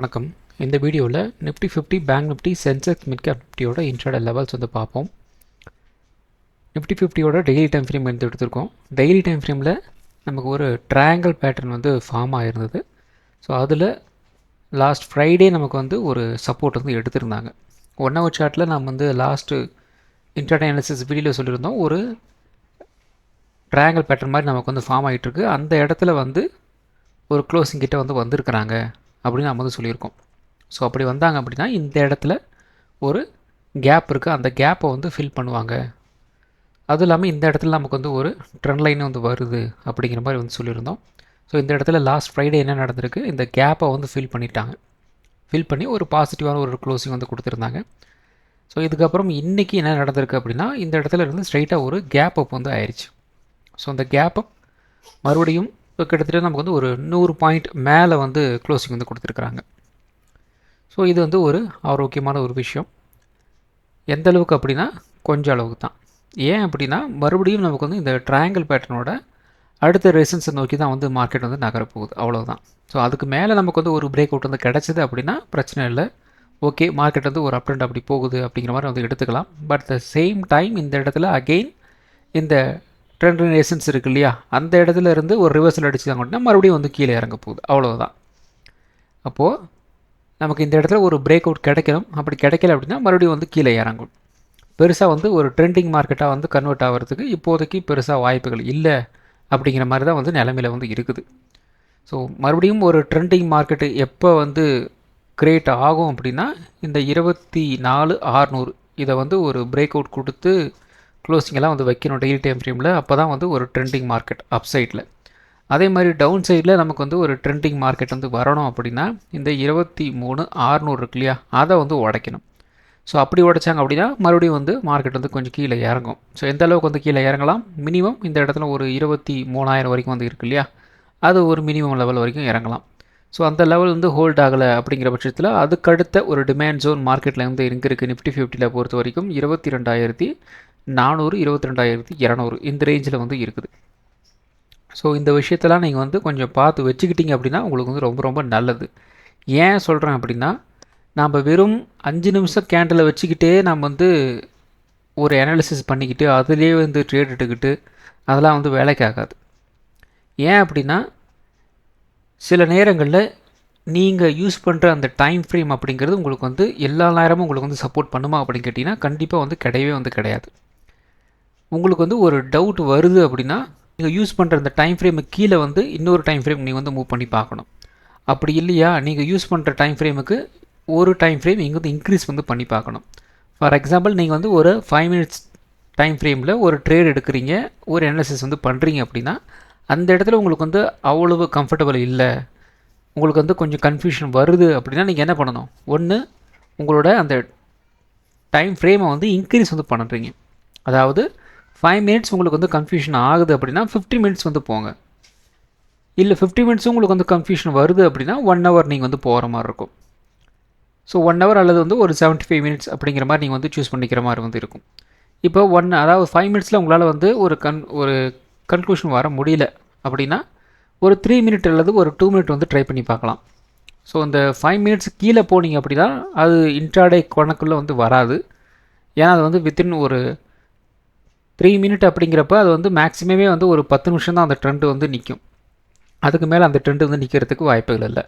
வணக்கம். இந்த வீடியோவில் Nifty 50 bank Nifty Sensex mid cap நிஃப்டியோட இன்ட்ராடே லெவல்ஸ் வந்து பார்ப்போம். நிஃப்டி 50யோட டெய்லி டைம் ஃப்ரேம் வந்து எடுத்திருக்கோம். டெய்லி டைம் ஃப்ரேமில் நமக்கு ஒரு ட்ரையாங்கிள் பேட்டர்ன் வந்து ஃபார்ம் ஆகிருந்தது. ஸோ அதில் லாஸ்ட் ஃப்ரைடே நமக்கு வந்து ஒரு சப்போர்ட் வந்து எடுத்திருந்தாங்க. 1 ஹவர் சார்ட்டில் நம்ம வந்து லாஸ்ட்டு இன்ட்ராடே அனாலிசிஸ் வீடியோவில் சொல்லியிருந்தோம், ஒரு ட்ரையாங்கிள் பேட்டர்ன் மாதிரி நமக்கு வந்து ஃபார்ம் ஆகிட்டுருக்கு. அந்த இடத்துல வந்து ஒரு க்ளோசிங் கிட்ட வந்து வந்திருக்கிறாங்க அப்படின்னு நம்ம வந்து சொல்லியிருக்கோம். ஸோ அப்படி வந்தாங்க அப்படின்னா இந்த இடத்துல ஒரு கேப் இருக்குது, அந்த கேப்பை வந்து ஃபில் பண்ணுவாங்க. அதுவும் இல்லாமல் இந்த இடத்துல நமக்கு வந்து ஒரு ட்ரெண்ட் லைன் வந்து வருது அப்படிங்கிற மாதிரி வந்து சொல்லியிருந்தோம். ஸோ இந்த இடத்துல லாஸ்ட் ஃப்ரைடே என்ன நடந்திருக்கு, இந்த கேப்பை வந்து ஃபில் பண்ணிட்டாங்க. ஃபில் பண்ணி ஒரு பாசிட்டிவான ஒரு க்ளோசிங் வந்து கொடுத்துருந்தாங்க. ஸோ இதுக்கப்புறம் இன்றைக்கி என்ன நடந்திருக்கு அப்படின்னா, இந்த இடத்துல இருந்து ஸ்ட்ரைட்டாக ஒரு கேப் அப் வந்து ஆயிடுச்சு. ஸோ அந்த கேப் அப் மறுபடியும் கிட்டத்தட்ட நமக்கு வந்து ஒரு 100 பாயிண்ட் மேலே வந்து க்ளோசிங் வந்து கொடுத்துருக்குறாங்க. ஸோ இது வந்து ஒரு ஆரோக்கியமான ஒரு விஷயம். எந்த அளவுக்கு அப்படின்னா கொஞ்சம் அளவுக்கு தான். ஏன் அப்படின்னா மறுபடியும் நமக்கு வந்து இந்த ட்ரையாங்கிள் பேட்டர்னோட அடுத்த ரெசிஸ்டன்ஸை நோக்கி தான் வந்து மார்க்கெட் வந்து நகரப்போகுது, அவ்வளோதான். ஸோ அதுக்கு மேலே நமக்கு வந்து ஒரு பிரேக் அவுட் வந்து கிடச்சிது அப்படின்னா பிரச்சனை இல்லை. ஓகே, மார்க்கெட் வந்து ஒரு அப் ட்ரெண்ட் அப்படி போகுது அப்படிங்கிற மாதிரி வந்து எடுத்துக்கலாம். பட் த சேம் டைம் இந்த இடத்துல அகெயின் இந்த ட்ரெண்ட் எசன்ஸ் இருக்குது இல்லையா, அந்த இடத்துல இருந்து ஒரு ரிவர்சல் அடிச்சுதாங்க அப்படின்னா மறுபடியும் வந்து கீழே இறங்க போகுது, அவ்வளோதான். அப்போது நமக்கு இந்த இடத்துல ஒரு பிரேக் அவுட் கிடைக்கணும். அப்படி கிடைக்கல அப்படின்னா மறுபடியும் வந்து கீழே இறங்கும். பெருசாக வந்து ஒரு ட்ரெண்டிங் மார்க்கெட்டாக வந்து கன்வெர்ட் ஆகிறதுக்கு இப்போதைக்கு பெருசாக வாய்ப்புகள் இல்லை அப்படிங்கிற மாதிரி தான் வந்து நிலைமையில் வந்து இருக்குது. ஸோ மறுபடியும் ஒரு ட்ரெண்டிங் மார்க்கெட்டு எப்போ வந்து கிரியேட் ஆகும் அப்படின்னா இந்த 24,600 இதை வந்து ஒரு பிரேக் அவுட் கொடுத்து க்ளோசிங்கெல்லாம் வந்து வைக்கணும் டெய்லி டைம் ஃப்ரேமில். அப்போ தான் வந்து ஒரு ட்ரெண்டிங் மார்க்கெட் அப் சைடில். அதே மாதிரி டவுன் சைடில் நமக்கு வந்து ஒரு ட்ரெண்டிங் மார்க்கெட் வந்து வரணும் அப்படின்னா இந்த 23,600 இருக்கு இல்லையா, அதை வந்து உடைக்கணும். ஸோ அப்படி உடைச்சாங்க அப்படின்னா மறுபடியும் வந்து மார்க்கெட் வந்து கொஞ்சம் கீழே இறங்கும். ஸோ எந்த அளவுக்கு வந்து கீழே இறங்கலாம், மினிமம் இந்த இடத்துல ஒரு 23,000 வரைக்கும் வந்து இருக்கு இல்லையா, அது ஒரு மினிமம் லெவல் வரைக்கும் இறங்கலாம். ஸோ அந்த லெவல் வந்து ஹோல்ட் ஆகலை அப்படிங்கிற பட்சத்தில் அதுக்கடுத்த ஒரு டிமாண்ட் ஜோன் மார்க்கெட்டில் வந்து எங்கே இருக்குது நிஃப்டி 50யில் பொறுத்த வரைக்கும் 22,400 22,200 இந்த ரேஞ்சில் வந்து இருக்குது. ஸோ இந்த விஷயத்தெல்லாம் நீங்கள் வந்து கொஞ்சம் பார்த்து வச்சுக்கிட்டீங்க அப்படின்னா உங்களுக்கு வந்து ரொம்ப ரொம்ப நல்லது. ஏன் சொல்கிறேன் அப்படின்னா, நாம் வெறும் 5 நிமிஷம் கேண்டிலை வச்சுக்கிட்டே நம்ம வந்து ஒரு அனாலிசிஸ் பண்ணிக்கிட்டு அதிலே வந்து ட்ரேட் எடுத்துக்கிட்டு அதெல்லாம் வந்து வேலைக்கு ஆகாது. ஏன் அப்படின்னா சில நேரங்களில் நீங்கள் யூஸ் பண்ணுற அந்த டைம் ஃப்ரேம் அப்படிங்கிறது உங்களுக்கு வந்து எல்லா நேரமும் உங்களுக்கு வந்து சப்போர்ட் பண்ணுமா அப்படின்னு கேட்டிங்கன்னா கண்டிப்பாக வந்து கிடையவே வந்து கிடையாது. உங்களுக்கு வந்து ஒரு டவுட் வருது அப்படின்னா நீங்கள் யூஸ் பண்ணுற அந்த டைம் ஃப்ரேமுக்கு கீழே வந்து இன்னொரு டைம் ஃப்ரேம் நீங்கள் வந்து மூவ் பண்ணி பார்க்கணும். அப்படி இல்லையா, நீங்கள் யூஸ் பண்ணுற டைம் ஃப்ரேமுக்கு ஒரு டைம் ஃப்ரேம் இங்கே வந்து இன்க்ரீஸ் வந்து பண்ணி பார்க்கணும். ஃபார் எக்ஸாம்பிள் நீங்கள் வந்து ஒரு 5 மினிட்ஸ் டைம் ஃப்ரேமில் ஒரு ட்ரேட் எடுக்கிறீங்க, ஒரு அனாலிசிஸ் வந்து பண்ணுறீங்க அப்படின்னா அந்த இடத்துல உங்களுக்கு வந்து அவ்வளவு கம்ஃபர்டபுள் இல்லை, உங்களுக்கு வந்து கொஞ்சம் கன்ஃபியூஷன் வருது அப்படின்னா நீங்கள் என்ன பண்ணணும், ஒன்று உங்களோட அந்த டைம் ஃப்ரேமை வந்து இன்க்ரீஸ் வந்து பண்ணுறீங்க. அதாவது 5 மினிட்ஸ் உங்களுக்கு வந்து கன்ஃபியூஷன் ஆகுது அப்படின்னா 50 மினிட்ஸ் வந்து போங்க. இல்லை 50 மினிட்ஸும் உங்களுக்கு வந்து கன்ஃபியூஷன் வருது அப்படின்னா 1 ஹவர் நீங்கள் வந்து போகிற மாதிரி இருக்கும். ஸோ 1 ஹவர் அல்லது வந்து ஒரு 75 மினிட்ஸ் அப்படிங்கிற மாதிரி நீங்கள் வந்து சூஸ் பண்ணிக்கிற மாதிரி வந்து இருக்கும். இப்போ அதாவது 5 மினிட்ஸில் உங்களால் வந்து ஒரு கன்க்ளூஷன் வர முடியல அப்படின்னா ஒரு 3 மினிட் அல்லது ஒரு 2 மினிட் வந்து ட்ரை பண்ணி பார்க்கலாம். ஸோ இந்த 5 மினிட்ஸ் கீழே போனீங்க அப்படின்னா அது இன்ட்ராடே கணக்குள்ளே வந்து வராது. ஏன்னா அது வந்து வித்தின் ஒரு 3 மினிட் அப்படிங்கிறப்ப அது வந்து மேக்ஸிமமே வந்து ஒரு 10 நிமிஷம் தான் அந்த ட்ரெண்டு வந்து நிற்கும். அதுக்கு மேலே அந்த ட்ரெண்டு வந்து நிற்கிறதுக்கு வாய்ப்புகள் இல்லை.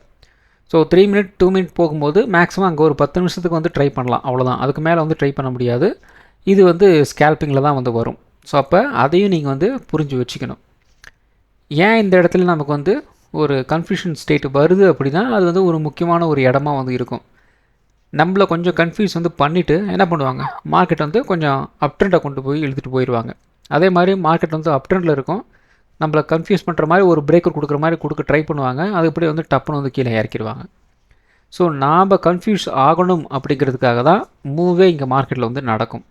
ஸோ 3 மினிட் 2 மினிட் போகும்போது மேக்ஸிமம் அங்கே ஒரு 10 நிமிஷத்துக்கு வந்து ட்ரை பண்ணலாம், அவ்வளோதான். அதுக்கு மேலே வந்து ட்ரை பண்ண முடியாது. இது வந்து ஸ்கேல்பிங்கில் தான் வந்து வரும். ஸோ அப்போ அதையும் நீங்கள் வந்து புரிஞ்சு வச்சுக்கணும். ஏன் இந்த இடத்துல நமக்கு வந்து ஒரு கன்ஃபியூஷன் ஸ்டேட் வருது அப்படின்னா அது வந்து ஒரு முக்கியமான ஒரு இடமா வந்து இருக்கும். நம்மளை கொஞ்சம் கன்ஃபியூஸ் வந்து பண்ணிவிட்டு என்ன பண்ணுவாங்க, மார்க்கெட் வந்து கொஞ்சம் அப் ட்ரெண்டை கொண்டு போய் இழுத்துட்டு போயிடுவாங்க. அதே மாதிரி மார்க்கெட் வந்து அப் ட்ரெண்டில் இருக்கும், நம்மளை கன்ஃபியூஸ் பண்ணுற மாதிரி ஒரு பிரேக்கர் கொடுக்குற மாதிரி கொடுக்க ட்ரை பண்ணுவாங்க, அது இப்படி வந்து டப்புன்னு வந்து கீழே இறக்கிடுவாங்க. ஸோ நாம் கன்ஃபியூஸ் ஆகணும் அப்படிங்கிறதுக்காக தான் மூவே இங்கே மார்க்கெட்டில் வந்து நடக்கும்.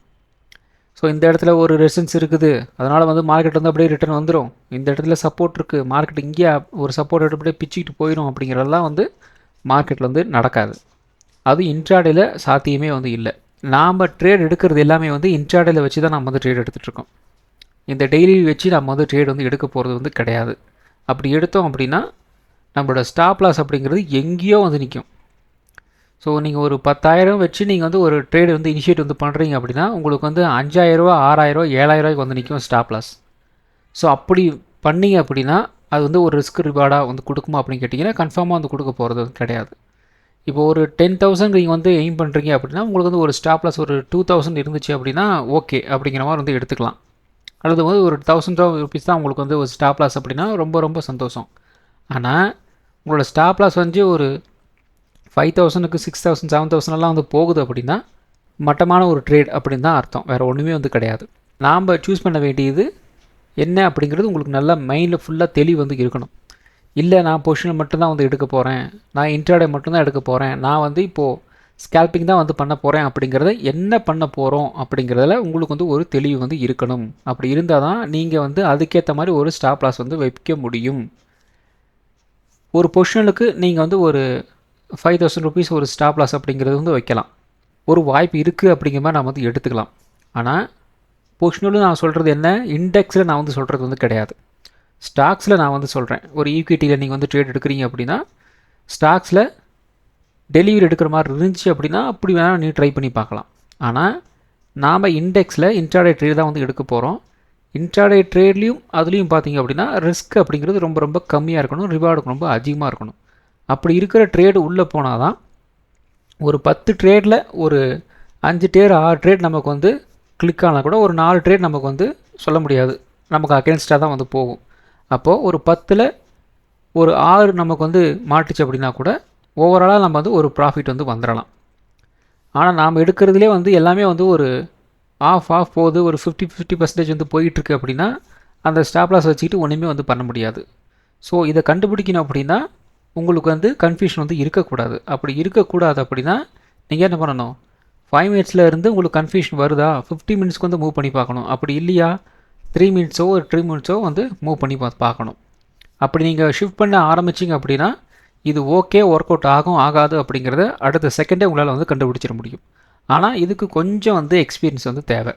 ஸோ இந்த இடத்துல ஒரு ரெசிஸ்டன்ஸ் இருக்குது, அதனால் வந்து மார்க்கெட் வந்து அப்படியே ரிட்டர்ன் வந்துடும். இந்த இடத்துல சப்போர்ட் இருக்குது, மார்க்கெட் இங்கேயே ஒரு சப்போர்ட் அப்படியே பிச்சுக்கிட்டு போயிடும் அப்படிங்கிறதெல்லாம் வந்து மார்க்கெட்டில் வந்து நடக்காது. அது இன்ட்ராடேயில் சாத்தியமே வந்து இல்லை. நாம் ட்ரேட் எடுக்கிறது எல்லாமே வந்து இன்ட்ராடேயில் வச்சு தான் நம்ம வந்து ட்ரேட் எடுத்துகிட்ருக்கோம். இந்த டெய்லி வச்சு நம்ம வந்து ட்ரேட் வந்து எடுக்க போகிறது வந்து கிடையாது. அப்படி எடுத்தோம் அப்படின்னா நம்மளோட ஸ்டாப் லாஸ் அப்படிங்கிறது எங்கேயோ வந்து நிற்கும். ஸோ நீங்கள் ஒரு 10,000 வச்சு நீங்கள் வந்து ஒரு ட்ரேடு வந்து இனிஷியேட் வந்து பண்ணுறீங்க அப்படின்னா உங்களுக்கு வந்து 5,000 6,000 7,000 வந்து நிற்கும் ஸ்டாப் லாஸ். ஸோ அப்படி பண்ணீங்க அப்படின்னா அது வந்து ஒரு ரிஸ்க் ரிவார்டாக வந்து கொடுக்குமா அப்படின்னு கேட்டிங்கன்னா கன்ஃபார்மாக வந்து கொடுக்க போகிறது கிடையாது. இப்போ ஒரு 10,000 நீங்கள் வந்து எய்ம் பண்ணுறீங்க அப்படின்னா உங்களுக்கு வந்து ஒரு ஸ்டாப் லாஸ் ஒரு 2,000 இருந்துச்சு அப்படின்னா ஓகே அப்படிங்கிற மாதிரி வந்து எடுத்துக்கலாம். அல்லது வந்து ஒரு 1,000 ருபீஸ் தான் உங்களுக்கு வந்து ஒரு ஸ்டாப் லாஸ் அப்படின்னா ரொம்ப ரொம்ப சந்தோஷம். ஆனால் உங்களோட ஸ்டாப் லாஸ் வந்து ஒரு 5,000க்கு 6,000 7,000 வந்து போகுது அப்படின்னா மட்டமான ஒரு ட்ரேட் அப்படின்னு தான் அர்த்தம். வேறு ஒன்றுமே வந்து கிடையாது. நாம் சூஸ் பண்ண வேண்டியது என்ன அப்படிங்கிறது உங்களுக்கு நல்லா மைண்டில் ஃபுல்லாக தெளிவு வந்து இருக்கணும். இல்லை நான் பொசிஷன் மட்டும்தான் வந்து எடுக்க போகிறேன், நான் இன்ட்ராடே மட்டும்தான் எடுக்க போகிறேன், நான் வந்து இப்போது ஸ்கேல்பிங் தான் வந்து பண்ண போகிறேன் அப்படிங்கிறத என்ன பண்ண போகிறோம் அப்படிங்கிறதுல உங்களுக்கு வந்து ஒரு தெளிவு வந்து இருக்கணும். அப்படி இருந்தால் தான் நீங்கள் வந்து அதுக்கேற்ற மாதிரி ஒரு ஸ்டாப் லாஸ் வந்து வைக்க முடியும். ஒரு பொசிஷனுக்கு நீங்கள் வந்து ஒரு 5,000 ருபீஸ் ஒரு ஸ்டாப் லாஸ் அப்படிங்கிறது வந்து வைக்கலாம். ஒரு வாய்ப்பு இருக்குது அப்படிங்கிற மாதிரி நான் வந்து எடுத்துக்கலாம். ஆனால் பொசிஷனில் நான் சொல்கிறது என்ன, இண்டெக்ஸில் நான் வந்து சொல்கிறது வந்து கிடையாது. ஸ்டாக்ஸில் நான் வந்து சொல்கிறேன். ஒரு ஈக்விட்டியில் நீங்கள் வந்து ட்ரேட் எடுக்கிறீங்க அப்படின்னா ஸ்டாக்ஸில் டெலிவரி எடுக்கிற மாதிரி இருந்துச்சு அப்படின்னா அப்படி வேணால் நீ ட்ரை பண்ணி பார்க்கலாம். ஆனால் நாம் இண்டெக்ஸில் இன்ட்ராடே ட்ரேட் தான் வந்து எடுக்க போகிறோம். இன்ட்ராடே ட்ரேட்லேயும் அதுலேயும் பார்த்தீங்க அப்படின்னா ரிஸ்க் அப்படிங்கிறது ரொம்ப ரொம்ப கம்மியாக இருக்கணும், ரிவார்டு ரொம்ப அதிகமாக இருக்கணும். அப்படி இருக்கிற ட்ரேடு உள்ளே போனால் தான் ஒரு 10 ட்ரேடில் ஒரு 5 ட்ரேட் 6 ட்ரேட் நமக்கு வந்து கிளிக் ஆனால் கூட ஒரு 4 ட்ரேட் நமக்கு வந்து சொல்ல முடியாது, நமக்கு அகேன்ஸ்டாக தான் வந்து போகும். அப்போது ஒரு 10ல் ஒரு 6 நமக்கு வந்து மாட்டுச்சு அப்படின்னா கூட ஓவராலாக நம்ம வந்து ஒரு ப்ராஃபிட் வந்து வந்துடலாம். ஆனால் நாம் எடுக்கிறதுலே வந்து எல்லாமே வந்து ஒரு ஆஃப் போகுது, ஒரு 50% வந்து போயிட்டுருக்கு அப்படின்னா அந்த ஸ்டாப் லாஸ் வச்சுக்கிட்டு ஒன்றுமே வந்து பண்ண முடியாது. ஸோ இதை கண்டுபிடிக்கணும் அப்படின்னா உங்களுக்கு வந்து கன்ஃபியூஷன் வந்து இருக்கக்கூடாது. அப்படி இருக்கக்கூடாது அப்படின்னா நீங்கள் என்ன பண்ணணும், 5 மினிட்ஸில் இருந்து உங்களுக்கு கன்ஃபியூஷன் வருதா 50 மினிட்ஸ்க்கு வந்து மூவ் பண்ணி பார்க்கணும். அப்படி இல்லையா 3 மினிட்ஸோ ஒரு 3 மினிட்ஸோ வந்து மூவ் பண்ணி பார்க்கணும். அப்படி நீங்கள் ஷிஃப்ட் பண்ண ஆரம்பிச்சிங்க அப்படின்னா இது ஓகே ஒர்க் அவுட் ஆகும் ஆகாது அப்படிங்கிறத அடுத்த செகண்டே உங்களால் வந்து கண்டுபிடிச்சிட முடியும். ஆனால் இதுக்கு கொஞ்சம் வந்து எக்ஸ்பீரியன்ஸ் வந்து தேவை.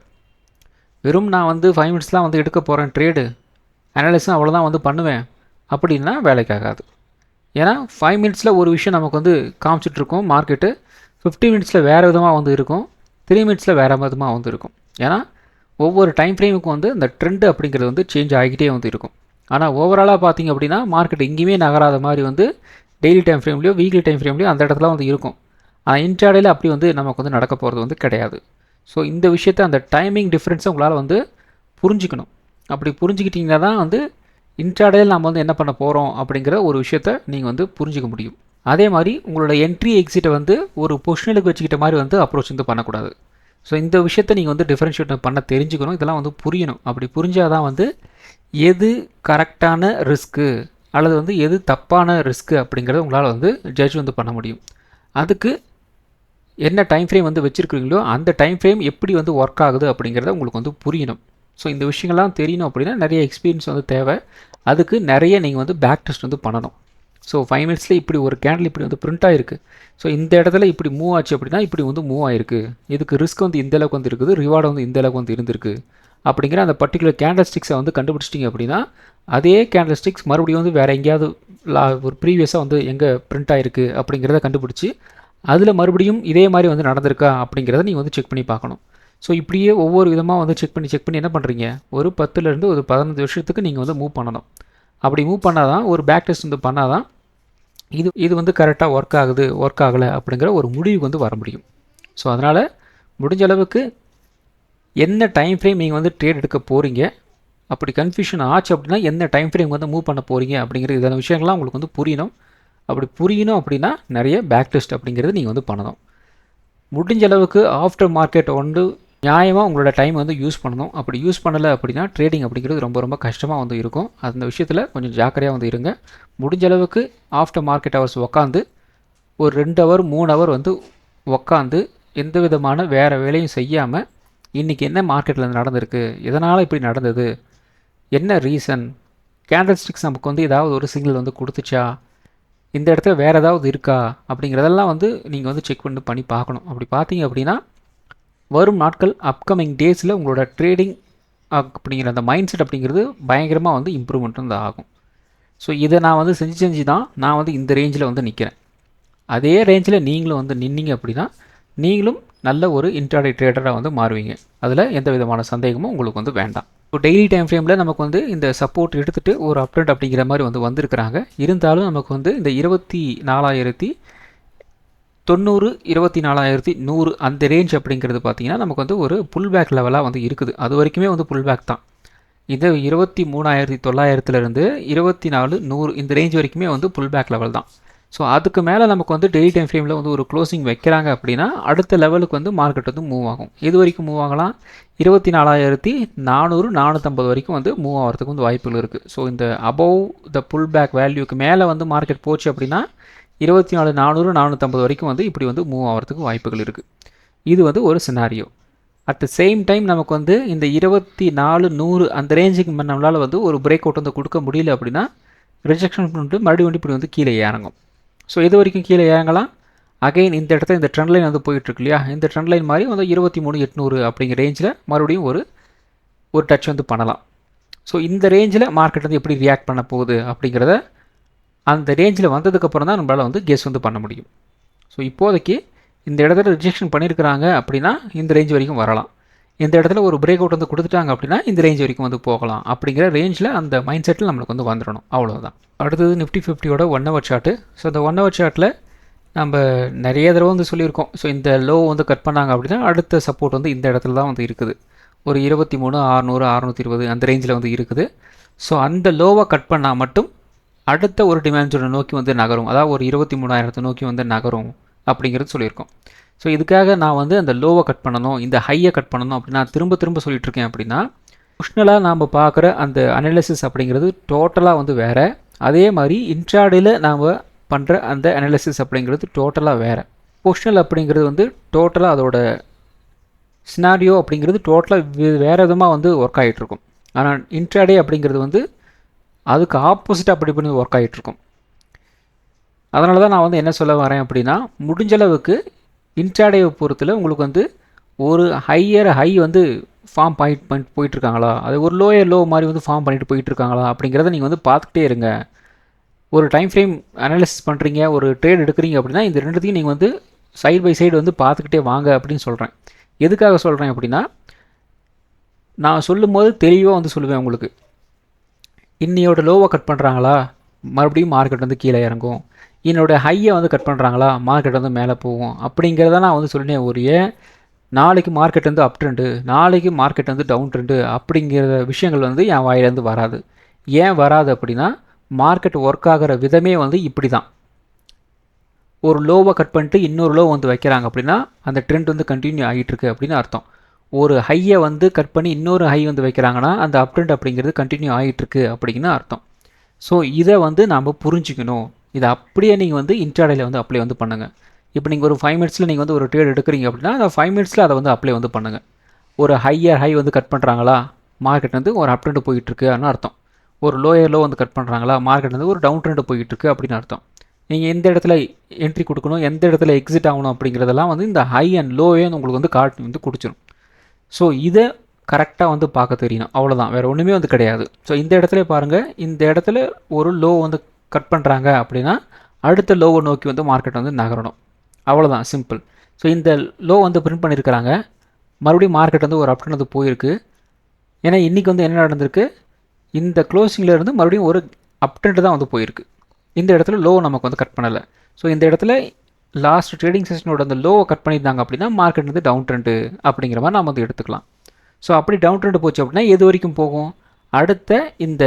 வெறும் நான் வந்து 5 மினிட்ஸ்லாம் வந்து எடுக்க போகிறேன் ட்ரேடு அனாலிசிஸ் அவ்வளோதான் வந்து பண்ணுவேன் அப்படின்னா வேலைக்காகாது. ஏன்னா 5 மினிட்ஸில் ஒரு விஷயம் நமக்கு வந்து காமிச்சிட்ருக்கோம் மார்க்கெட்டு, 50 மினிட்ஸில் வேறு விதமாக வந்து இருக்கும், 3 மினிட்ஸில் வேறு விதமாக வந்து இருக்கும். ஏன்னா ஒவ்வொரு டைம் ஃப்ரேமுக்கும் வந்து அந்த ட்ரெண்டு அப்படிங்கிறது வந்து சேஞ்ச் ஆகிக்கிட்டே வந்து இருக்கும். ஆனால் ஓவராலாக பார்த்திங்க அப்படின்னா மார்க்கெட் எங்கேயுமே நகராத மாதிரி வந்து டெய்லி டைம் ஃப்ரேம்லேயோ வீக்லி டைம் ஃப்ரேம்லேயோ அந்த இடத்துல வந்து இருக்கும். ஆனால் இன்ட்ராடேயில் அப்படி வந்து நமக்கு வந்து நடக்க போகிறது வந்து கிடையாது. ஸோ இந்த விஷயத்தை அந்த டைமிங் டிஃப்ரென்ஸை உங்களால் வந்து புரிஞ்சிக்கணும். அப்படி புரிஞ்சுக்கிட்டிங்கன்னா தான் வந்து இன்ட்ராடேயில் நம்ம வந்து என்ன பண்ண போகிறோம் அப்படிங்கிற ஒரு விஷயத்தை நீங்கள் வந்து புரிஞ்சிக்க முடியும். அதே மாதிரி உங்களோட என்ட்ரி எக்ஸிட்டை வந்து ஒரு பொசிஷனுக்கு வச்சுக்கிட்ட மாதிரி வந்து அப்ரோச் வந்து பண்ணக்கூடாது. ஸோ இந்த விஷயத்தை நீங்கள் வந்து டிஃப்ரென்ஷியேட் பண்ண தெரிஞ்சுக்கணும், இதெல்லாம் வந்து புரியணும். அப்படி புரிஞ்சால் தான் வந்து எது கரெக்டான ரிஸ்க்கு அல்லது வந்து எது தப்பான ரிஸ்க்கு அப்படிங்கிறத உங்களால் வந்து ஜட்ஜ் வந்து பண்ண முடியும். அதுக்கு என்ன டைம் ஃப்ரேம் வந்து வச்சுருக்கிறீங்களோ அந்த டைம் ஃப்ரேம் எப்படி வந்து ஒர்க் ஆகுது அப்படிங்கிறத உங்களுக்கு வந்து புரியணும். ஸோ இந்த விஷயங்கள்லாம் தெரியணும் அப்படின்னா நிறைய எக்ஸ்பீரியன்ஸ் வந்து தேவை. அதுக்கு நிறைய நீங்கள் வந்து பேக் டெஸ்ட் வந்து பண்ணணும். ஸோ 5 மினிட்ஸில் இப்படி ஒரு கேண்டில் இப்படி வந்து பிரிண்ட் ஆகிருக்கு, ஸோ இந்த இடத்துல இப்படி மூவ் ஆச்சு அப்படின்னா இப்படி வந்து மூவ் ஆகிருக்கு, இதுக்கு ரிஸ்க் வந்து இந்த அளவுக்கு வந்து இருக்குது, ரிவார்டு வந்து இந்த அளவுக்கு வந்து இருந்திருக்கு அப்படிங்கிற அந்த பர்டிகுலர் கேண்டில் ஸ்டிக்ஸை வந்து கண்டுபிடிச்சிட்டிங்க அப்படின்னா அதே கேண்டில் ஸ்டிக்ஸ் மறுபடியும் வந்து வேறு எங்கேயாவது ஒரு ப்ரீவியஸாக வந்து எங்கே பிரிண்ட் ஆகிருக்கு அப்படிங்கிறத கண்டுபிடிச்சி அதில் மறுபடியும் இதே மாதிரி வந்து நடந்திருக்கா அப்படிங்கிறத நீங்கள் வந்து செக் பண்ணி பார்க்கணும். ஸோ இப்படியே ஒவ்வொரு விதமாக வந்து செக் பண்ணி என்ன பண்ணுறீங்க, ஒரு 10லேருந்து ஒரு 15 வருஷத்துக்கு நீங்கள் வந்து மூவ் பண்ணணும். அப்படி மூவ் பண்ணால் தான் ஒரு பேக் டெஸ்ட் வந்து பண்ணால் தான் இது வந்து கரெக்டாக ஒர்க் ஆகுது ஒர்க் ஆகலை அப்படிங்கிற ஒரு முடிவுக்கு வந்து வர முடியும். ஸோ அதனால் முடிஞ்ச அளவுக்கு என்ன டைம் ஃப்ரேம் நீங்கள் வந்து ட்ரேட் எடுக்க போகிறீங்க, அப்படி கன்ஃபியூஷன் ஆச்சு அப்படின்னா என்ன டைம் ஃப்ரேம் வந்து மூவ் பண்ண போகிறீங்க அப்படிங்கிற இதான விஷயங்கள்லாம் உங்களுக்கு வந்து புரியணும். அப்படி புரியணும் அப்படின்னா நிறைய பேக் டெஸ்ட் அப்படிங்கிறது நீங்கள் வந்து பண்ணணும். முடிஞ்ச அளவுக்கு ஆஃப்டர் மார்க்கெட் வந்து நியாயமாக உங்களோட டைம் வந்து யூஸ் பண்ணணும். அப்படி யூஸ் பண்ணலை அப்படின்னா ட்ரேடிங் அப்படிங்கிறது ரொம்ப ரொம்ப கஷ்டமாக வந்து இருக்கும். அந்த விஷயத்தில் கொஞ்சம் ஜாக்கிரதையாக வந்து இருங்க. முடிஞ்ச அளவுக்கு ஆஃப்டர் மார்க்கெட் ஹவர்ஸ் உக்காந்து ஒரு 2 ஹவர் 3 ஹவர் வந்து உக்காந்து எந்த விதமான வேறு வேலையும் செய்யாமல் இன்றைக்கி என்ன மார்க்கெட்டில் நடந்திருக்கு, எதனால் இப்படி நடந்தது, என்ன ரீசன், கேண்டில் ஸ்டிக்ஸ் நமக்கு வந்து ஏதாவது ஒரு சிக்னல் வந்து கொடுத்துச்சா, இந்த இடத்துல வேறு ஏதாவது இருக்கா அப்படிங்கிறதெல்லாம் வந்து நீங்கள் வந்து செக் பண்ணி பார்க்கணும். அப்படி பார்த்தீங்க அப்படின்னா வரும் நாட்கள் அப்கமிங் டேஸில் உங்களோட ட்ரேடிங் அப்படிங்கிற அந்த மைண்ட் செட் அப்படிங்கிறது பயங்கரமாக வந்து இம்ப்ரூவ்மெண்ட் வந்து ஆகும். ஸோ இதை நான் வந்து செஞ்சு தான் நான் வந்து இந்த ரேஞ்சில் வந்து நிற்கிறேன். அதே ரேஞ்சில் நீங்களும் வந்து நின்னீங்க அப்படின்னா நீங்களும் நல்ல ஒரு இன்ட்ராடே ட்ரேடராக வந்து மாறுவீங்க. அதில் எந்த விதமான சந்தேகமும் உங்களுக்கு வந்து வேண்டாம். இப்போ டெய்லி டைம் ஃப்ரேமில் நமக்கு வந்து இந்த சப்போர்ட் எடுத்துகிட்டு ஒரு அப் ட்ரெண்ட் அப்படிங்கிற மாதிரி வந்து வந்திருக்கிறாங்க. இருந்தாலும் நமக்கு வந்து இந்த 24,090 24,100 அந்த ரேஞ்ச் அப்படிங்கிறது பார்த்தீங்கன்னா நமக்கு வந்து ஒரு புல் பேக் லெவலாக வந்து இருக்குது. அது வரைக்குமே வந்து புல் பேக் தான். இது 23,900லேருந்து 24,100 இந்த ரேஞ்ச் வரைக்குமே வந்து புல் பேக் லெவல் தான். ஸோ அதுக்கு மேலே நமக்கு வந்து டெய்லி டைம் ஃப்ரேமில் வந்து ஒரு க்ளோசிங் வைக்கிறாங்க அப்படின்னா அடுத்த லெவலுக்கு வந்து மார்க்கெட் வந்து மூவ் ஆகும். இது வரைக்கும் மூவ் ஆகலாம், 24,400 450 வரைக்கும் வந்து மூவ் ஆகிறதுக்கு வந்து வாய்ப்புகள் இருக்குது. ஸோ இந்த அபவ் த புல் பேக் வேல்யூக்கு மேலே வந்து மார்க்கெட் போச்சு அப்படின்னா 24,400 450 வரைக்கும் வந்து இப்படி வந்து மூவ் ஆகிறதுக்கு வாய்ப்புகள் இருக்குது. இது வந்து ஒரு scenario. At the same time நமக்கு வந்து இந்த 24,100 அந்த ரேஞ்சுக்கு நம்மளால் வந்து ஒரு பிரேக் அவுட் வந்து கொடுக்க முடியல அப்படின்னா ரிஜெக்ஷன் பண்ணிட்டு மறுபடியும் வந்து இப்படி வந்து கீழே இறங்கும். ஸோ இது வரைக்கும் கீழே இறங்கலாம். அகைன் இந்த இடத்துல இந்த ட்ரெண்ட் லைன் வந்து போயிட்டுருக்கு இல்லையா, இந்த ட்ரெண்ட் லைன் மாதிரி வந்து 23,800 அப்படிங்கிற ரேஞ்சில் மறுபடியும் ஒரு டச் வந்து பண்ணலாம். ஸோ இந்த ரேஞ்சில் மார்க்கெட் வந்து எப்படி ரியாக்ட் பண்ண போகுது அப்படிங்கிறத அந்த ரேஞ்சில் வந்ததுக்கப்புறம் தான் நம்மளால் வந்து கெஸ் வந்து பண்ண முடியும். ஸோ இப்போதைக்கு இந்த இடத்துல ரிஜெக்ஷன் பண்ணியிருக்கிறாங்க அப்படின்னா இந்த ரேஞ்ச் வரைக்கும் வரலாம். இந்த இடத்துல ஒரு பிரேக் அவுட் வந்து கொடுத்துட்டாங்க அப்படின்னா இந்த ரேஞ்ச் வரைக்கும் வந்து போகலாம் அப்படிங்கிற ரேஞ்சில் அந்த மைண்ட் செட்டில் நம்மளுக்கு வந்து வந்துடணும். அவ்வளோதான். அடுத்தது நிஃப்டி 50யோட 1 ஹவர் சார்ட்டு. ஸோ இந்த 1 ஹவர் சார்ட்டில் நம்ம நிறைய தடவை வந்து சொல்லியிருக்கோம். ஸோ இந்த லோ வந்து கட் பண்ணாங்க அப்படின்னா அடுத்த சப்போர்ட் வந்து இந்த இடத்துல தான் வந்து இருக்குது. ஒரு 23,600 620 அந்த ரேஞ்சில் வந்து இருக்குது. ஸோ அந்த லோவை கட் பண்ணால் மட்டும் அடுத்த ஒரு டிமாண்ட் நோக்கி வந்து நகரும், அதாவது ஒரு 23,000 நோக்கி வந்து நகரும் அப்படிங்கிறது சொல்லியிருக்கோம். ஸோ இதுக்காக நான் வந்து அந்த லோவை கட் பண்ணணும், இந்த ஹையை கட் பண்ணணும் அப்படின்னு நான் திரும்ப சொல்லிட்டு இருக்கேன் அப்படின்னா பொசிஷனலாக நாம் பார்க்குற அந்த அனாலிசிஸ் அப்படிங்கிறது டோட்டலாக வந்து வேறு. அதே மாதிரி இன்ட்ராடேயில் நாம் பண்ணுற அந்த அனாலிசிஸ் அப்படிங்கிறது டோட்டலாக வேறு. பொசிஷனல் அப்படிங்கிறது வந்து டோட்டலாக அதோட சினாரியோ அப்படிங்கிறது டோட்டலாக வேறு விதமாக வந்து ஒர்க் ஆகிட்டுருக்கும். ஆனால் இன்ட்ராடே அப்படிங்கிறது வந்து அதுக்கு ஆப்போசிட்டாக அப்படி பண்ணி ஒர்க் ஆகிட்டுருக்கும். அதனால தான் நான் வந்து என்ன சொல்ல வரேன் அப்படின்னா முடிஞ்சளவுக்கு இன்ட்ராடேவை பொறுத்தில் உங்களுக்கு வந்து ஒரு ஹை வந்து ஃபார்ம் போயிட்டுருக்காங்களா, அது ஒரு லோயர் லோ மாதிரி வந்து ஃபார்ம் பண்ணிட்டு போயிட்டுருக்காங்களா அப்படிங்கிறத நீங்கள் வந்து பார்த்துக்கிட்டே இருங்க. ஒரு டைம் ஃப்ரேம் அனாலிசிஸ் பண்ணுறீங்க, ஒரு ட்ரேட் எடுக்கிறீங்க அப்படின்னா இந்த ரெண்டுத்தையும் நீங்கள் வந்து சைடு பை சைடு வந்து பார்த்துக்கிட்டே வாங்க அப்படின்னு சொல்கிறேன். எதுக்காக சொல்கிறேன் அப்படின்னா நான் சொல்லும் போது தெளிவாக வந்து சொல்லுவேன் உங்களுக்கு. இன்னையோட லோவை கட் பண்ணுறாங்களா மறுபடியும் மார்க்கெட் வந்து கீழே இறங்கும், என்னோட ஹையை வந்து கட் பண்ணுறாங்களா மார்க்கெட் வந்து மேலே போகும் அப்படிங்கிறத நான் வந்து சொல்லினேன். ஒரு நாளைக்கு மார்க்கெட் வந்து அப் ட்ரெண்டு, நாளைக்கு மார்க்கெட் வந்து டவுன் ட்ரெண்டு அப்படிங்கிற விஷயங்கள் வந்து என் வாயிலேருந்து வராது. ஏன் வராது அப்படின்னா மார்க்கெட் ஒர்க் ஆகிற விதமே வந்து இப்படி தான். ஒரு லோவை கட் பண்ணிட்டு இன்னொரு லோ வந்து வைக்கிறாங்க அப்படின்னா அந்த ட்ரெண்ட் வந்து கண்டினியூ ஆகிட்டுருக்கு அப்படின்னு அர்த்தம். ஒரு ஹையை வந்து கட் பண்ணி இன்னொரு ஹை வந்து வைக்கிறாங்கன்னா அந்த அப் ட்ரெண்ட் அப்படிங்கிறது கண்டினியூ ஆகிட்டுருக்கு அப்படின்னு அர்த்தம். ஸோ இதை வந்து நாம் புரிஞ்சுக்கணும். இதை அப்படியே நீங்கள் வந்து இன்ட்ராடேயில் வந்து அப்ளை வந்து பண்ணுங்கள். இப்போ நீங்கள் ஒரு 5 மினிட்ஸில் நீங்கள் வந்து ஒரு ட்ரேட் எடுக்கிறீங்க அப்படின்னா அந்த 5 மினிட்ஸில் அதை வந்து அப்ளை வந்து பண்ணுங்கள். ஒரு ஹை வந்து கட் பண்ணுறாங்களா மார்க்கெட் வந்து ஒரு அப் ட்ரெண்ட் போயிட்டுருக்குன்னு அர்த்தம். ஒரு லோயர் லோ வந்து கட் பண்ணுறாங்களா மார்க்கெட் வந்து ஒரு டவுன் ட்ரெண்ட் போயிட்டுருக்கு அப்படின்னு அர்த்தம். நீங்கள் எந்த இடத்துல என்ட்ரி கொடுக்கணும், எந்த இடத்துல எக்ஸிட் ஆகணும் அப்படிங்கிறதெல்லாம் வந்து இந்த ஹை அண்ட் லோவே உங்களுக்கு வந்து காட்டி வந்து கொடுத்துரும். ஸோ இதை கரெக்டாக வந்து பார்க்க தெரியணும், அவ்வளோதான், வேறு ஒன்றுமே வந்து கிடையாது. ஸோ இந்த இடத்துல பாருங்கள், இந்த இடத்துல ஒரு லோ வந்து கட் பண்ணுறாங்க அப்படின்னா அடுத்த லோவை நோக்கி வந்து மார்க்கெட் வந்து நகரணும், அவ்வளோதான், சிம்பிள். ஸோ இந்த லோ வந்து பிரிண்ட் பண்ணியிருக்கிறாங்க, மறுபடியும் மார்க்கெட் வந்து ஒரு அப்டன் வந்து போயிருக்கு. ஏன்னா இன்றைக்கி வந்து என்ன நடந்திருக்கு, இந்த க்ளோசிங்கில் இருந்து மறுபடியும் ஒரு அப் ட்ரெண்ட் தான் வந்து போயிருக்கு. இந்த இடத்துல லோ நமக்கு வந்து கட் பண்ணலை. ஸோ இந்த இடத்துல லாஸ்ட் ட்ரேடிங் செஷனோட அந்த லோவை கட் பண்ணியிருந்தாங்க அப்படின்னா மார்க்கெட் வந்து டவுன் ட்ரெண்டு அப்படிங்கிற மாதிரி நம்ம வந்து எடுத்துக்கலாம். ஸோ அப்படி டவுன் ட்ரெண்டு போச்சு அப்படின்னா எது வரைக்கும் போகும், அடுத்த இந்த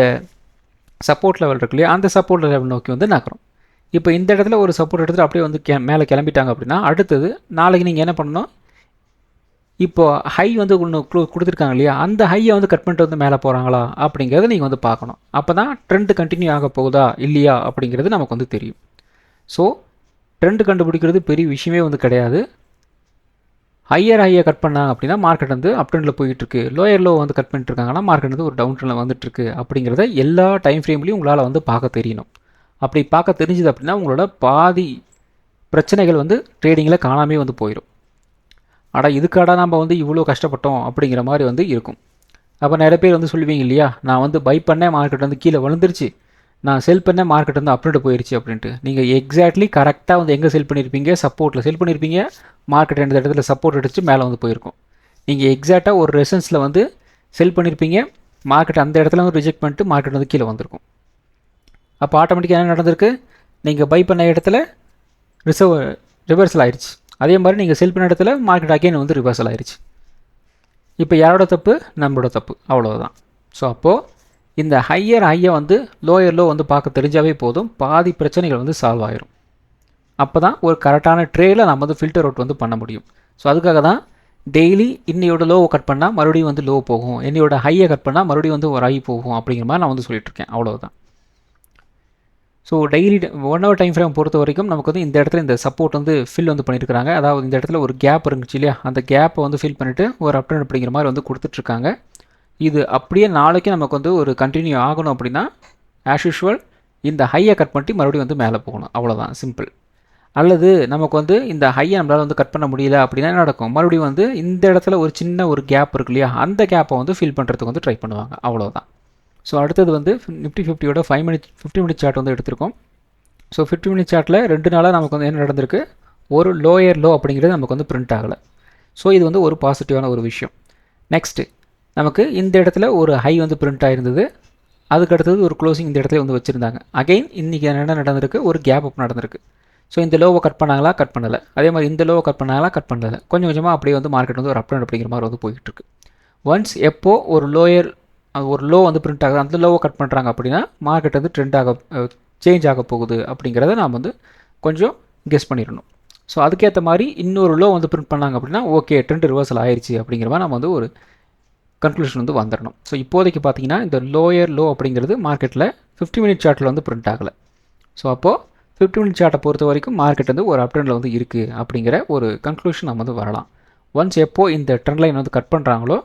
சப்போர்ட் லெவல் இருக்கு இல்லையா, அந்த சப்போர்ட் லெவல் நோக்கி வந்து நகரும். இப்போ இந்த இடத்துல ஒரு சப்போர்ட் எடுத்துகிட்டு அப்படியே வந்து மேலே கிளம்பிட்டாங்க அப்படின்னா அடுத்தது நாளைக்கு நீங்கள் என்ன பண்ணணும், இப்போது ஹை வந்து ஒன்று கொடுத்துருக்காங்க இல்லையா, அந்த ஹையை வந்து கட் பண்ணிட்டு வந்து மேலே போகிறாங்களா அப்படிங்கிறத நீங்கள் வந்து பார்க்கணும். அப்போ தான் ட்ரெண்டு கண்டினியூ ஆக போகுதா இல்லையா அப்படிங்கிறது நமக்கு வந்து தெரியும். ஸோ ட்ரெண்டு கண்டுபிடிக்கிறது பெரிய விஷயமே வந்து கிடையாது. ஹையை கட் பண்ணாங்க அப்படின்னா மார்க்கெட் வந்து அப் ட்ரெண்டில் போயிட்டுருக்கு, லோயர் லோ வந்து கட் பண்ணிட்டுருக்காங்கன்னா மார்க்கெட் வந்து ஒரு டவுன் ட்ரெண்டில் வந்துட்டுருக்கு அப்படிங்கிறத எல்லா டைம் ஃப்ரேம்லேயும் உங்களால் வந்து பார்க்க தெரியணும். அப்படி பார்க்க தெரிஞ்சுது அப்படின்னா உங்களோட பாதி பிரச்சனைகள் வந்து ட்ரேடிங்கில் காணாமே வந்து போயிடும். ஆனால் இதுக்காடா நம்ம வந்து இவ்வளோ கஷ்டப்பட்டோம் அப்படிங்கிற மாதிரி வந்து இருக்கும். அப்போ நிறைய பேர் வந்து சொல்லுவீங்க இல்லையா, நான் வந்து பை பண்ணேன் மார்க்கெட் வந்து கீழே விழுந்துருச்சு, நான் செல் பண்ண மார்க்கெட் வந்து அப்டேட் போயிருச்சு அப்படின்ட்டு. நீங்கள் எக்ஸாக்ட்லி கரெக்டாக வந்து எங்கே செல் பண்ணியிருப்பீங்க, சப்போர்ட்டில் செல் பண்ணியிருப்பீங்க, மார்க்கெட் ரெண்டு இடத்துல சப்போர்ட் அடிச்சு மேலே வந்து போயிருக்கும். நீங்கள் எக்ஸாக்டாக ஒரு ரெசன்ஸில் வந்து செல் பண்ணியிருப்பீங்க, மார்க்கெட் அந்த இடத்துல வந்து ரிஜெக்ட் பண்ணிட்டு மார்க்கெட் வந்து கீழே வந்திருக்கும். அப்போ ஆட்டோமேட்டிக்காக என்ன நடந்திருக்கு, நீங்கள் பை பண்ண இடத்துல ரிவர்சல் ஆயிடுச்சு. அதே மாதிரி நீங்கள் செல் பண்ண இடத்துல மார்க்கெட் அகைன் வந்து ரிவர்சல் ஆயிடுச்சு. இப்போ யாரோட தப்பு, நம்மளோட தப்பு, அவ்வளோதான். ஸோ அப்போது இந்த ஹையை வந்து லோயர் லோ வந்து பார்க்க தெரிஞ்சாவே போதும், பாதி பிரச்சனைகள் வந்து சால்வ் ஆயிரும். அப்போ தான் ஒரு கரெக்டான ட்ரேயில் நம்ம வந்து ஃபில்டர் அவுட் வந்து பண்ண முடியும். ஸோ அதுக்காக தான் டெய்லி இன்னையோட லோவை கட் பண்ணால் மறுபடியும் வந்து லோ போகும், என்னையோட ஹையை கட் பண்ணால் மறுபடியும் வந்து ஒரு ஹை போகும் அப்படிங்கிற மாதிரி நான் வந்து சொல்லிட்டுருக்கேன். அவ்வளோதான். So daily 1 hour time frame பொறுத்த வரைக்கும் நமக்கு வந்து இந்த இடத்துல இந்த சப்போர்ட் வந்து ஃபில் வந்து பண்ணியிருக்காங்க. அதாவது இந்த இடத்துல ஒரு கேப் இருந்துச்சு இல்லையா, அந்த கேப்பை வந்து ஃபில் பண்ணிவிட்டு ஒரு அப்டர்ன் அப்படிங்கிற மாதிரி வந்து கொடுத்துட்ருக்காங்க. இது அப்படியே நாளைக்கு நமக்கு வந்து ஒரு கண்டினியூ ஆகணும் அப்படின்னா ஆஸ் யூஷுவல் இந்த ஹையை கட் பண்ணிட்டு மறுபடியும் வந்து மேலே போகணும், அவ்வளோதான், சிம்பிள். அல்லது நமக்கு வந்து இந்த ஹையை நம்மளால் வந்து கட் பண்ண முடியல அப்படின்னா என்ன நடக்கும், மறுபடியும் வந்து இந்த இடத்துல ஒரு சின்ன ஒரு கேப் இருக்கு இல்லையா, அந்த கேப்பை வந்து ஃபில் பண்ணுறதுக்கு வந்து ட்ரை பண்ணுவாங்க, அவ்வளோதான். ஸோ அடுத்தது வந்து நிஃப்டி 50யோட 50 minute சார்ட் வந்து எடுத்திருக்கோம். ஸோ 50 minute சார்ட்டில் 2 நாளாக நமக்கு வந்து என்ன நடந்திருக்கு, ஒரு லோயர் லோ அப்படிங்கிறது நமக்கு வந்து பிரிண்ட் ஆகலை. ஸோ இது வந்து ஒரு பாசிட்டிவான ஒரு விஷயம். நெக்ஸ்ட்டு நமக்கு இந்த இடத்துல ஒரு ஹை வந்து பிரிண்ட் ஆகிருந்தது, அதுக்கு அடுத்தது ஒரு க்ளோசிங் இந்த இடத்துல வந்து வச்சுருந்தாங்க. அகைன் இன்றைக்கி என்ன நடந்திருக்கு, ஒரு கேப் அப் நடந்திருக்கு. ஸோ இந்த லோவை கட் பண்ணாங்களா, கட் பண்ணலை. அதே மாதிரி இந்த லோவை கட் பண்ணாங்களா, கட் பண்ணலை. கொஞ்சம் கொஞ்சமாக அப்படியே வந்து மார்க்கெட் வந்து ஒரு அப் அண்ட் அப்படிங்கிற மாதிரி வந்து போய்கிட்டுருக்கு. ஒன்ஸ் எப்போது ஒரு லோ வந்து பிரிண்ட் ஆகுது, அந்த லோவை கட் பண்ணுறாங்க அப்படின்னா மார்க்கெட் வந்து சேஞ்ச் ஆக போகுது அப்படிங்கிறத நாம் வந்து கொஞ்சம் கெஸ் பண்ணிடணும். ஸோ அதுக்கேற்ற மாதிரி இன்னொரு லோ வந்து பிரிண்ட் பண்ணாங்க அப்படின்னா ஓகே ட்ரெண்ட் ரிவர்சல் ஆயிடுச்சு அப்படிங்கிற மாதிரி நம்ம வந்து ஒரு கன்க்ளூஷன் வந்து வந்துடணும். ஸோ இப்போதைக்கு பார்த்தீங்கன்னா இந்த லோயர் லோ அப்படிங்கிறது மார்க்கெட்டில் 50 minute சார்ட்டில் வந்து பிரிண்ட் ஆகலை. ஸோ அப்போது 50 minute சார்ட்டை பொறுத்த வரைக்கும் மார்க்கெட் வந்து ஒரு அப் ட்ரெண்டில் வந்து இருக்குது அப்படிங்கிற ஒரு கன்க்ளூஷன் நம்ம வந்து வரலாம். ஒன்ஸ் எப்போது இந்த ட்ரெண்ட் லைன் வந்து கட் பண்ணுறாங்களோ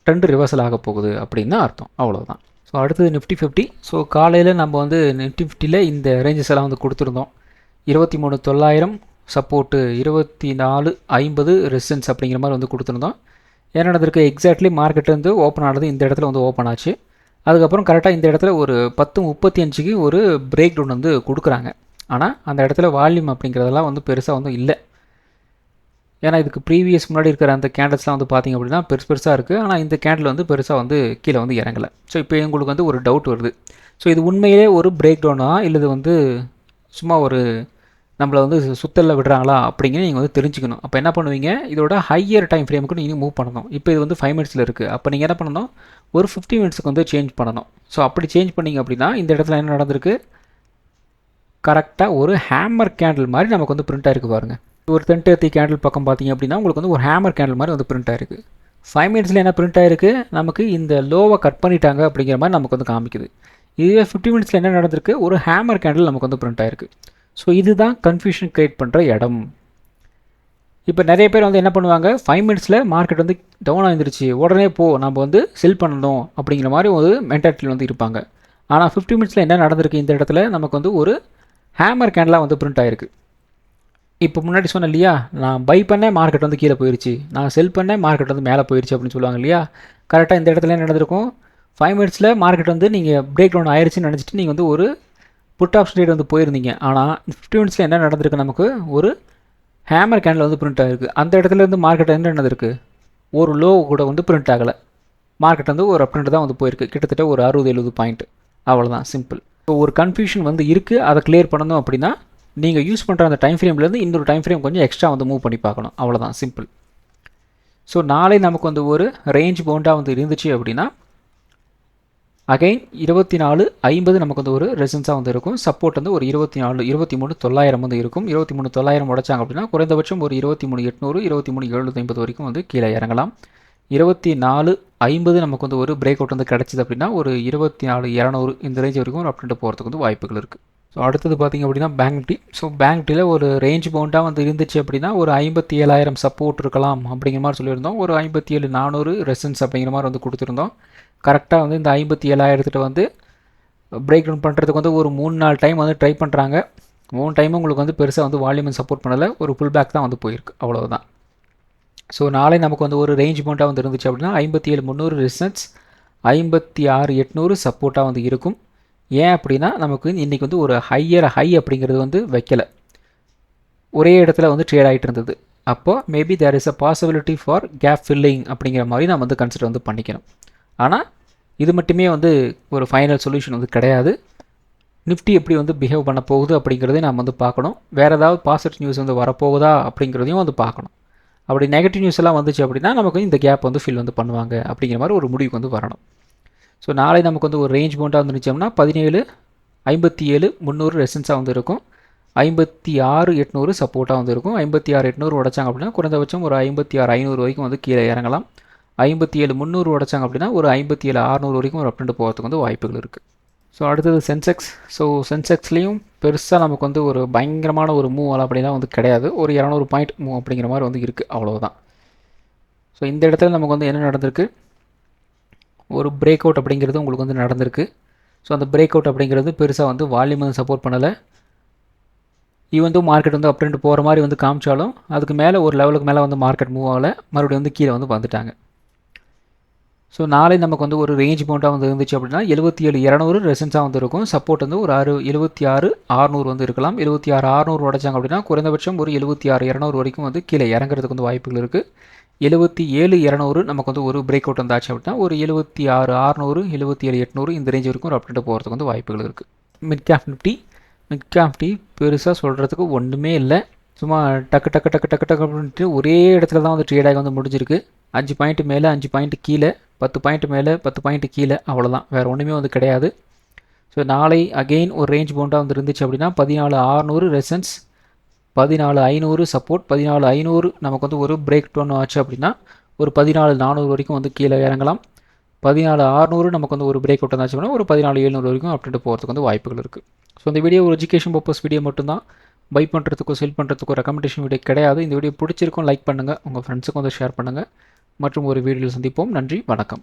ட்ரெண்ட் ரிவர்சல் ஆக போகுது அப்படின்னு தான் அர்த்தம், அவ்வளோதான். ஸோ அடுத்தது நிஃப்டி 50. ஸோ காலையில் நம்ம வந்து நிஃப்டி 50ல் இந்த ரேஞ்சஸ் எல்லாம் வந்து கொடுத்துருந்தோம். 23,900 சப்போர்ட்டு, 24,50 ரெசிஸ்டன்ஸ் அப்படிங்கிற மாதிரி வந்து கொடுத்துருந்தோம். என்ன நடந்திருக்கு, எக்ஸாக்ட்லி மார்க்கெட் வந்து ஓப்பன் ஆனது இந்த இடத்துல வந்து ஓப்பன் ஆச்சு. அதுக்கப்புறம் கரெக்டாக இந்த இடத்துல ஒரு 10:35க்கு ஒரு பிரேக் டவுன் வந்து கொடுக்குறாங்க. ஆனால் அந்த இடத்துல வால்யூம் அப்படிங்கிறதெல்லாம் வந்து பெருசாக வந்து இல்லை. ஏன்னா இதுக்கு ப்ரீவியஸ் முன்னாடி இருக்கிற அந்த கேண்டல்ஸ்லாம் வந்து பார்த்திங்க அப்படின்னா பெருசாக இருக்குது. ஆனால் இந்த கேண்டில் வந்து பெருசாக வந்து கீழே வந்து இறங்கலை. ஸோ இப்போ எங்களுக்கு வந்து ஒரு டவுட் வருது. ஸோ இது உண்மையிலே ஒரு பிரேக் டவுனா இல்லை இது வந்து சும்மா ஒரு நம்மளை வந்து சுத்தலில் விடுறாங்களா அப்படிங்கிற நீங்கள் வந்து தெரிஞ்சுக்கணும். அப்போ என்ன பண்ணுவீங்க, இதோட ஹையர் டைம் ஃப்ரேமுக்கு நீங்கள் மூவ் பண்ணணும். இப்போ இது வந்து 5 minutes இருக்குது. அப்போ நீங்கள் என்ன பண்ணணும், ஒரு 50 minutesக்கு வந்து சேஞ்ச் பண்ணணும். ஸோ அப்படி சேஞ்ச் பண்ணிங்க அப்படின்னா இந்த இடத்துல என்ன நடந்திருக்கு, கரெக்டாக ஒரு ஹேமர் கேண்டில் மாதிரி நமக்கு வந்து பிரிண்ட் ஆகிருக்கு பாருங்கள். ஒரு 10:30 கேண்டில் பக்கம் பார்த்தீங்க அப்படின்னா உங்களுக்கு வந்து ஒரு ஹேமர் கேண்டில் மாதிரி வந்து பிரிண்ட் ஆகிருக்கு. 5 minutesல என்ன பிரிண்ட் ஆகிருக்கு, நமக்கு இந்த லோவை கட் பண்ணிட்டாங்க அப்படிங்கிற மாதிரி நமக்கு வந்து காமிக்குது. இதுவே 50 minutesல என்ன நடந்திருக்கு, ஒரு ஹேமர் கேண்டில் நமக்கு வந்து பிரிண்ட் ஆகிருக்கு. ஸோ இதுதான் கன்ஃபியூஷன் க்ரியேட் பண்ணுற இடம். இப்போ நிறைய பேர் வந்து என்ன பண்ணுவாங்க, 5 minutesல மார்க்கெட் வந்து டவுன் ஆகிருந்துருச்சு உடனே நம்ம வந்து செல் பண்ணணும் அப்படிங்கிற மாதிரி ஒரு மென்டாலிட்டியில் வந்து இருப்பாங்க. ஆனால் 50 minutesல என்ன நடந்திருக்கு, இந்த இடத்துல நமக்கு வந்து ஒரு ஹேமர் கேண்டிலாக வந்து பிரிண்ட் ஆகிருக்கு. இப்போ முன்னாடி சொன்னேன் இல்லையா, நான் பை பண்ணேன் மார்க்கெட் வந்து கீழே போயிடுச்சு, நான் செல் பண்ணேன் மார்க்கெட் வந்து மேலே போயிடுச்சு அப்படின்னு சொல்லுவாங்க இல்லையா. கரெக்டாக இந்த இடத்துல என்ன நடந்திருக்கும், 5 minutesல மார்க்கெட் வந்து நீங்கள் பிரேக் டவுன் ஆயிடுச்சுன்னு நினச்சிட்டு நீங்கள் வந்து ஒரு புட் ஆப்ஷன் ட்ரேட் வந்து போயிருந்தீங்க. ஆனால் 50 minutesல என்ன நடந்திருக்கு, நமக்கு ஒரு ஹேமர் கேண்டில் வந்து பிரிண்ட் ஆகிருக்கு. அந்த இடத்துல இருந்து மார்க்கெட் என்ன நடந்திருக்கு, ஒரு லோ கூட வந்து பிரிண்ட் ஆகலை. மார்க்கெட் வந்து ஒரு அப் ட்ரெண்ட் தான் வந்து போயிருக்கு, கிட்டத்தட்ட ஒரு 60-70 பாயிண்ட், அவ்வளோதான், சிம்பிள். ஸோ ஒரு கன்ஃபியூஷன் வந்து இருக்குது, அதை கிளியர் பண்ணணும் அப்படின்னா நீங்கள் யூஸ் பண்ணுற அந்த டைம் ஃப்ரேம்லேருந்து இன்னொரு டைம் ஃப்ரேம் கொஞ்சம் எக்ஸ்ட்ரா வந்து மூவ் பண்ணி பார்க்கணும், அவ்வளோதான், சிம்பிள். ஸோ நாளை நமக்கு வந்து ஒரு ரேஞ்ச் பவுண்டாக வந்து இருந்துச்சு அப்படின்னா அகைன் 24,50 நமக்கு வந்து ஒரு ரெசிஸ்டன்ஸாக வந்து இருக்கும். சப்போர்ட் வந்து ஒரு 23,900 வந்து இருக்கும். 23,900 உடைச்சாங்க அப்படின்னா குறைந்தபட்சம் ஒரு 23,800 23,750 வரைக்கும் வந்து கீழே இறங்கலாம். 24,50 நமக்கு வந்து ஒரு பிரேக் அவுட் வந்து கிடச்சிது அப்படின்னா ஒரு 24,200 இந்த ரேஞ்ச் வரைக்கும் ஒரு அப்டேட் போகிறதுக்கு வந்து வாய்ப்புகள் இருக்குது. ஸோ அடுத்தது பார்த்திங்க அப்படின்னா பேங்க் நிஃப்டி. ஸோ பேங்க் நிஃப்டியில் ஒரு ரேஞ்ச் பவுண்டாக வந்து இருந்துச்சு அப்படின்னா ஒரு 57,000 சப்போர்ட் இருக்கலாம் அப்படிங்கிற மாதிரி சொல்லியிருந்தோம். ஒரு 57,400 ரெசிஸ்டன்ஸ் அப்படிங்கிற மாதிரி வந்து கொடுத்துருந்தோம். கரெக்டாக வந்து இந்த 57,000 வந்து பிரேக் டவுன் பண்ணுறதுக்கு வந்து ஒரு 3-4 டைம் வந்து ட்ரை பண்ணுறாங்க. 3 டைமும் உங்களுக்கு வந்து பெருசாக வந்து வால்யூம் சப்போர்ட் பண்ணலை, ஒரு புல் பேக் தான் வந்து போயிருக்கு, அவ்வளோதான். ஸோ நாளை நமக்கு வந்து ஒரு ரேஞ்ச் பவுண்டாக வந்து இருந்துச்சு அப்படின்னா 57,300 ரெசிஸ்டன்ஸ், 56,800 சப்போர்ட்டாக வந்து இருக்கும். ஏன் அப்படின்னா நமக்கு இன்றைக்கி வந்து ஒரு ஹை அப்படிங்கிறது வந்து வைக்கலை, ஒரே இடத்துல வந்து ட்ரேட் ஆகிட்டு இருந்தது. அப்போது maybe there is a possibility for gap filling அப்படிங்கிற மாதிரி நம்ம வந்து கன்சிடர் வந்து பண்ணிக்கணும். ஆனால் இது மட்டுமே வந்து ஒரு ஃபைனல் சொல்யூஷன் வந்து கிடையாது. நிஃப்டி எப்படி வந்து பிஹேவ் பண்ண போகுது அப்படிங்கிறதையும் நம்ம வந்து பார்க்கணும். வேறு ஏதாவது பாசிட்டிவ் நியூஸ் வந்து வரப்போகுதா அப்படிங்கிறதையும் வந்து பார்க்கணும். அப்படி நெகட்டிவ் நியூஸ் எல்லாம் வந்துச்சு அப்படின்னா நமக்கு இந்த கேப் வந்து ஃபில் வந்து பண்ணுவாங்க அப்படிங்கிற மாதிரி ஒரு முடிவுக்கு வந்து வரணும். ஸோ நாளை நமக்கு வந்து ஒரு ரேஞ்ச் பவுண்டாக வந்துருச்சோம்னா 17,57,300 ரெசன்ஸாக வந்து இருக்கும், 56,800 சப்போர்ட்டாக வந்து இருக்கும். 56,800 உடைச்சாங்க அப்படின்னா குறைந்தபட்சம் ஒரு 56,500 வரைக்கும் வந்து கீழே இறங்கலாம். 57,300 உடைச்சாங்க அப்படின்னா ஒரு 57,600 வரைக்கும் ஒரு அப்டெண்ட் போகிறதுக்கு வந்து வாய்ப்புகள் இருக்குது. ஸோ அடுத்தது சென்செக்ஸ். ஸோ சென்செக்ஸ்லேயும் பெருசாக நமக்கு வந்து ஒரு பயங்கரமான ஒரு மூவ் அப்படிலாம் வந்து கிடையாது. ஒரு 200 பாயிண்ட் மூவ் அப்படிங்கிற மாதிரி வந்து இருக்குது, அவ்வளோதான். ஸோ இந்த இடத்துல நமக்கு வந்து என்ன நடந்திருக்கு, ஒரு பிரேக் அவுட் அப்படிங்கிறது உங்களுக்கு வந்து நடந்திருக்கு. ஸோ அந்த பிரேக் அவுட் அப்படிங்கிறது பெருசாக வந்து வால்யூம் வந்து சப்போர்ட் பண்ணலை. ஈவன் தோ மார்க்கெட் வந்து அப் ட்ரெண்ட் போகிற மாதிரி வந்து காமிச்சாலும் அதுக்கு மேலே ஒரு லெவலுக்கு மேலே வந்து மார்க்கெட் மூவ் ஆகலை, மறுபடியும் வந்து கீழே வந்து வந்துட்டாங்க. ஸோ நாளை நமக்கு வந்து ஒரு ரேஞ்ச் பவுண்டாக வந்து இருந்துச்சு அப்படின்னா 77,200 ரெசன்ஸாக வந்து இருக்கும். சப்போர்ட் வந்து ஒரு 76,600 வந்து இருக்கலாம். 76,600 உடைச்சாங்க அப்படின்னா குறைந்தபட்சம் ஒரு 76,200 வரைக்கும் வந்து கீழே இறங்குறதுக்கு வந்து வாய்ப்புகள் இருக்குது. 77,200 நமக்கு வந்து ஒரு பிரேக் அவுட் வந்தாச்சு அப்படின்னா ஒரு 76,600 77,800 இந்த ரேஞ்ச் வரைக்கும் ஒரு அப்டேட் போகிறதுக்கு வந்து வாய்ப்புகள் இருக்குது. மிட் கேப் நிஃப்டி பெருசாக சொல்கிறதுக்கு ஒன்றுமே இல்லை. சும்மா டக்கு டக்கு டக்கு டக்கு டக்கு அப்படின்ட்டு ஒரே இடத்துல தான் வந்து ட்ரேடாகி வந்து முடிஞ்சிருக்கு. 5 பாயிண்ட் மேலே 5 பாயிண்ட் கீழே, 10 பாயிண்ட் மேலே 10 பாயிண்ட் கீழே, அவ்வளோதான், வேறு ஒன்றுமே வந்து கிடையாது. ஸோ நாளை அகெயின் ஒரு ரேஞ்ச் பவுண்டாக வந்து இருந்துச்சு அப்படின்னா 14,600 ரெசன்ஸ், 14,500 சப்போர்ட், 14,500 நமக்கு வந்து ஒரு பிரேக் டவுன் ஆச்சு அப்படின்னா ஒரு 14,400 வரைக்கும் வந்து கீழே இறங்கலாம். 14,600 நமக்கு வந்து ஒரு பிரேக் அவுட் வந்தாச்சு அப்படின்னா ஒரு 14,700 வரைக்கும் அப்டேட் போகிறதுக்கு வந்து வாய்ப்புகள் இருக்குது. ஸோ இந்த வீடியோ ஒரு எஜுகேஷன் பர்பஸ் வீடியோ மட்டும்தான், பை பண்ணுறதுக்கோ செல் பண்ணுறதுக்கோ ரெக்கமெண்டேஷன் வீடியோ கிடையாது. இந்த வீடியோ பிடிச்சிருக்கும் லைக் பண்ணுங்கள், உங்கள் ஃப்ரெண்ட்ஸுக்கும் வந்து ஷேர் பண்ணுங்கள். மற்றும் ஒரு வீடியோவில் சந்திப்போம். நன்றி, வணக்கம்.